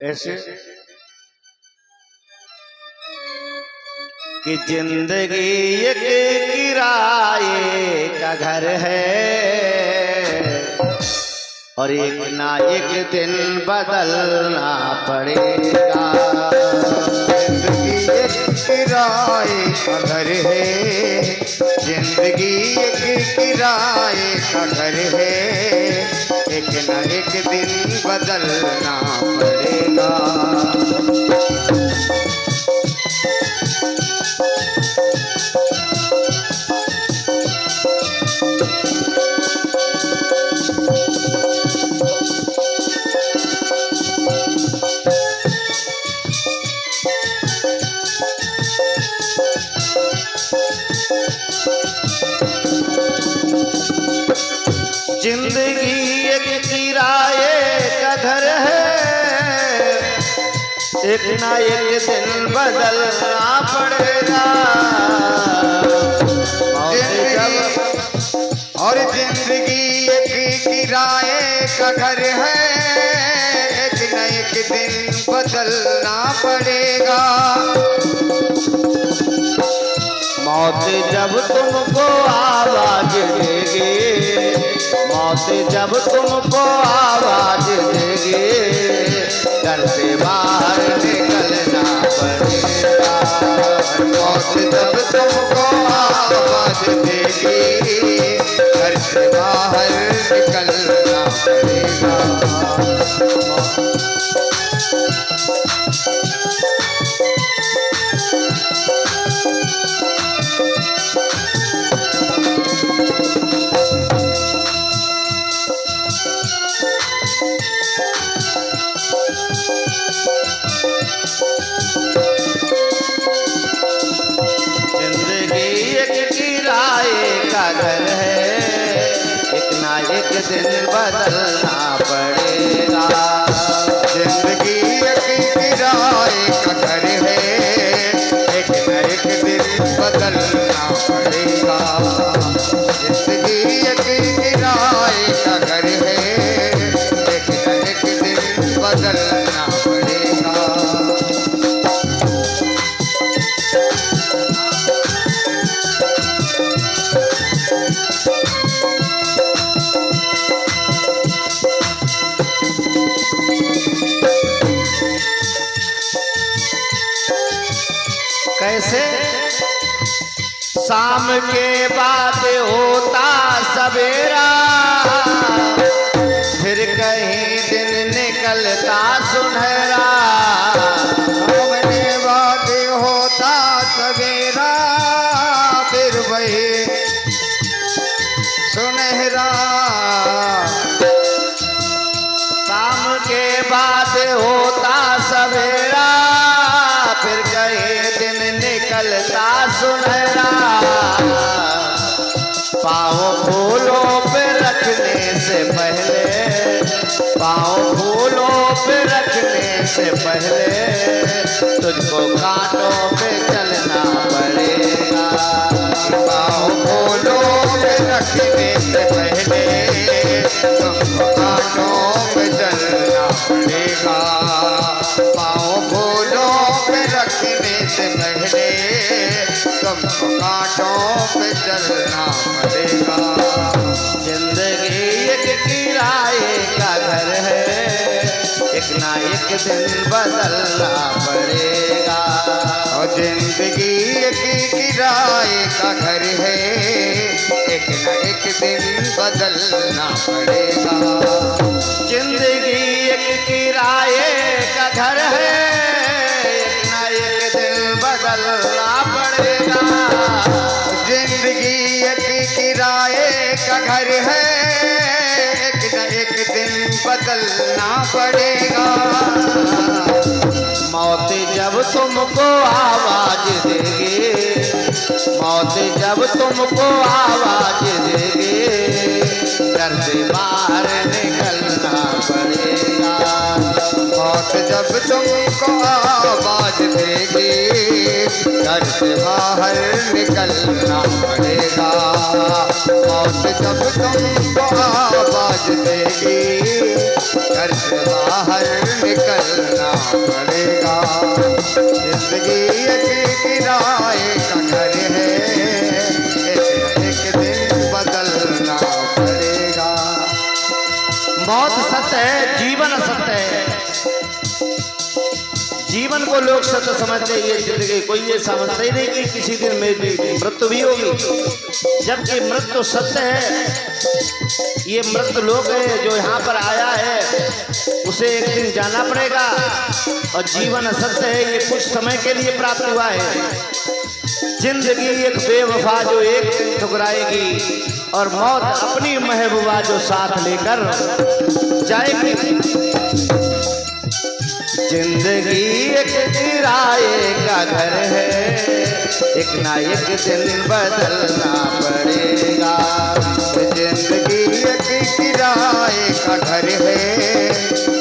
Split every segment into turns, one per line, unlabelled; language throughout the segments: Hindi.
ऐसे कि जिंदगी एक किराए का घर है और एक ना एक दिन बदलना पड़ेगा।
जिंदगी एक किराए का घर है, जिंदगी एक किराए का घर है, एक न एक दिन बदलना पड़ेगा।
जिंदगी एक किराए का घर है, एक ना एक दिन बदलना पड़ेगा।
और जिंदगी एक किराए का घर है, एक न एक दिन बदलना पड़ेगा।
मौत जब तुमको आवाज देगी, मौत जब तुमको आवाज देगी, घर से बाहर निकलना पड़ेगा।
मौत जब तुमको आवाज देगी, घर से बाहर निकलना पड़ेगा।
घर है, एक ना एक दिन बदलना पड़ेगा।
जिंदगी एक किराए का घर है, एक न एक दिन बदलना पड़ेगा। जिंदगी एक किराए का घर है, एक न एक दिन बदलना पड़ेगा।
कैसे? शाम के बाद होता सवेरा, फिर कहीं दिन निकलता सुनहरा।
शाम के बाद होता सवेरा, फिर वही सुनहरा।
शाम के बाद होता सवेरा, फिर कहीं दिन निकलता सुनहरा। पाँव फूलों पे रखने से पहले, पाँव फूलों पे रखने से पहले, तुझको कांटों पे चलना पड़ेगा।
पाँव फूलों पे रखने से पहले, तुमको कांटों पे चलना पड़ेगा। पाँव फूलों पे रखने से पहले, तुमको कांटों पे चलना पड़ेगा।
जिंदगी एक किराए का घर है, एक ना एक दिन बदलना पड़ेगा।
और जिंदगी एक किराए का घर है, एक न एक दिन बदलना पड़ेगा।
जिंदगी एक किराए का घर है, एक ना एक दिन बदलना पड़ेगा।
जिंदगी एक किराए का घर है, एक न एक दिन बदलना पड़ेगा।
मौत जब तुमको आवाज देगी, मौत जब तुमको आवाज देगी, घर से बाहर निकलना पड़ेगा।
मौत जब तुमको आवाज देगी घर से बाहर निकलना पड़ेगा। मौत जब तुमको आवाज देगी घर से बाहर निकलना पड़ेगा। जिंदगी एक किराए का घर है, एक दिन बदलना पड़ेगा।
मौत सत्य है, जीवन असत्य है। जीवन को लोग सत्य समझते हैं, ये जिंदगी कोई ये समझते ही नहीं कि किसी दिन मेरी मृत्यु भी होगी, जबकि मृत्यु सत्य है। ये मृत्यु लोक है जो यहाँ पर आया है, उसे एक दिन जाना पड़ेगा। और जीवन असत्य है, ये कुछ समय के लिए प्राप्त हुआ है। जिंदगी एक बेवफा जो एक दिन ठुकराएगी, और मौत अपनी महबूबा जो साथ लेकर जाएगी। जिंदगी एक किराए का घर है, एक ना एक दिन बदलना पड़ेगा।
जिंदगी एक किराए का घर है,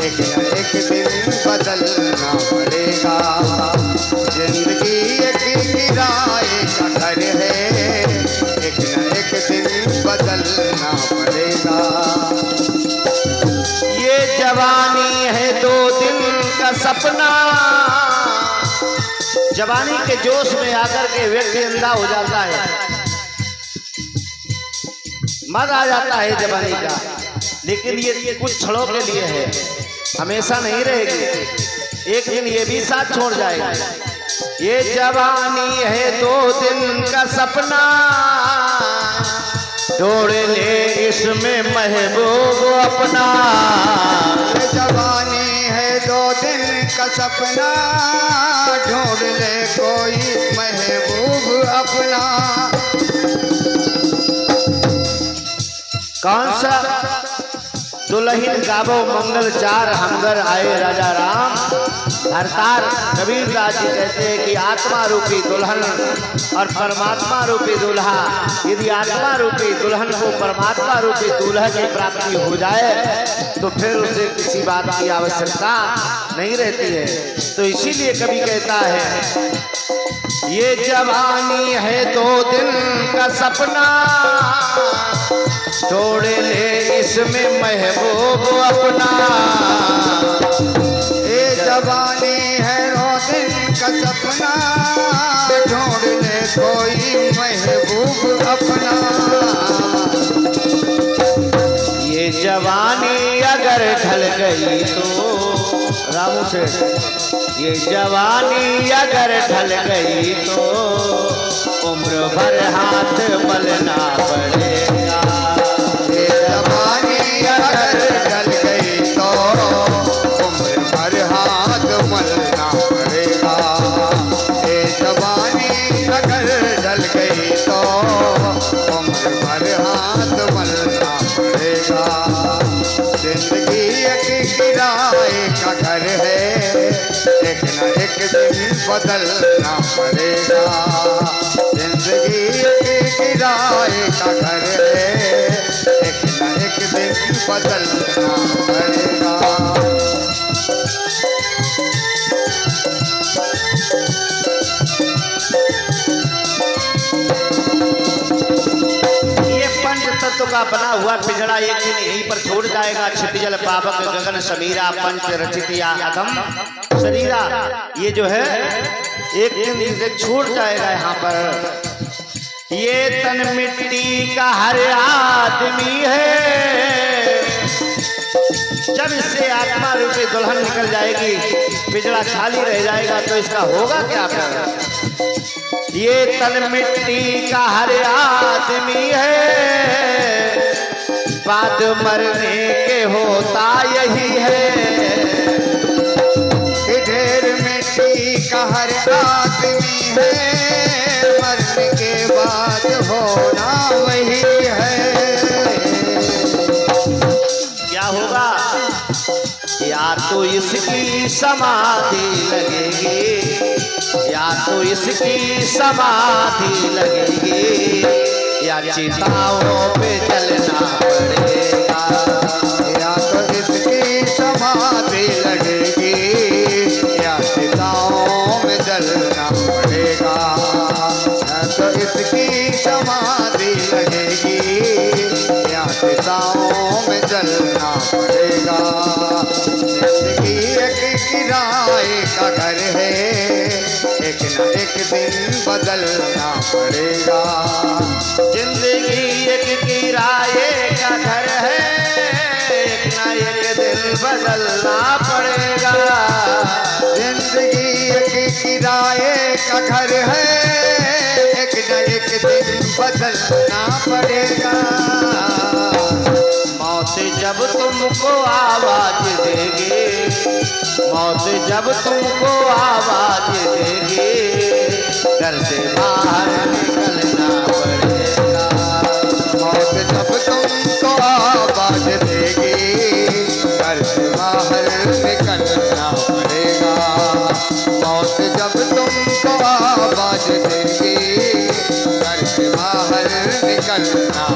एक न एक दिन बदलना पड़ेगा। जिंदगी एक किराए का घर है, एक न एक दिन बदलना पड़ेगा।
ये जवानी है 2 दिन का सपना, जवानी के जोश में आकर के व्यक्ति अंधा हो जाता है, मजा आ जाता है जवानी का। लेकिन ये कुछ क्षणों के लिए है, हमेशा नहीं रहेगी। एक दिन ये भी साथ छोड़ जाएगा। ये जवानी है 2 दिन का सपना, ढूंढ ले इसमें महबूब अपना।
ये जवानी है 2 दिन का सपना, ढूंढ ले कोई महबूब अपना।
कौन सा दुल्हन गावो मंगल चार, हमगर आए राजा राम। हरतार कबीरदास जी कहते हैं कि आत्मा रूपी दुल्हन और परमात्मा रूपी दूल्हा, यदि आत्मा रूपी दुल्हन को परमात्मा रूपी दूल्हा की प्राप्ति हो जाए तो फिर उसे किसी बात की आवश्यकता नहीं रहती है। तो इसीलिए कवि कहता है, ये जवानी है 2 दिन का सपना, छोड़ ले इसमें महबूब अपना।
ये जवानी है 2 दिन का सपना, ढूंढ ले कोई महबूब अपना।
ये जवानी अगर ढल गई तो रामू से, ये जवानी अगर ढल गई तो उम्र भर हाथ मलना पड़ेगा।
ये जवानी अगर ढल गई तो उम्र भर हाथ मलना पड़ेगा। ये जवानी अगर ढल गई तो उम्र भर हाथ मलना पड़ेगा। जिंदगी एक किराए का घर है, एक न एक दिन बदलना पड़ेगा। जिंदगी एक किराए का घर है, एक न एक दिन बदलना पड़ेगा।
तत्व का बना हुआ पिंजड़ा एक दिन यहीं पर छोड़ जाएगा। छिपजल पावक गगन समीरा, पंच रचितिया अधम शरीरा। ये जो है एक दिन इसे छोड़ जाएगा यहाँ पर। ये तन मिट्टी का हर आदमी है, जब इससे आत्मा रूपी दुल्हन निकल जाएगी, पिंजड़ा खाली रह जाएगा, तो इसका होगा क्या फिर? ये तन मिट्टी का हर आदमी है, बाद मरने के होता यही है।
ढेर मिट्टी का हर आदमी है, मरने के बाद होना वही है।
क्या होगा? या तो इसकी समाधि लगेगी, या तो इसकी समाधि लगेगी, या चिताओं पे चलना पड़ेगा।
या तो इसकी समाधि लगेगी, की समाधि लगेगी, यातनाओं में जलना पड़ेगा। जिंदगी एक किराए का घर है, एक न एक दिन बदलना पड़ेगा।
जिंदगी एक किराए का घर है, एक ना एक दिन बदलना पड़ेगा।
जिंदगी एक किराए का घर है, एक न एक दिन बदलना पड़ेगा।
मौत जब तुमको आवाज देगी, मौत जब तुमको आवाज देगी, घर से बाहर निकलना पड़ेगा।
मौत जब तुमको आवाज देगी, घर से बाहर निकलना पड़ेगा। मौत जब तुमको आवाज देगी, घर से बाहर निकलना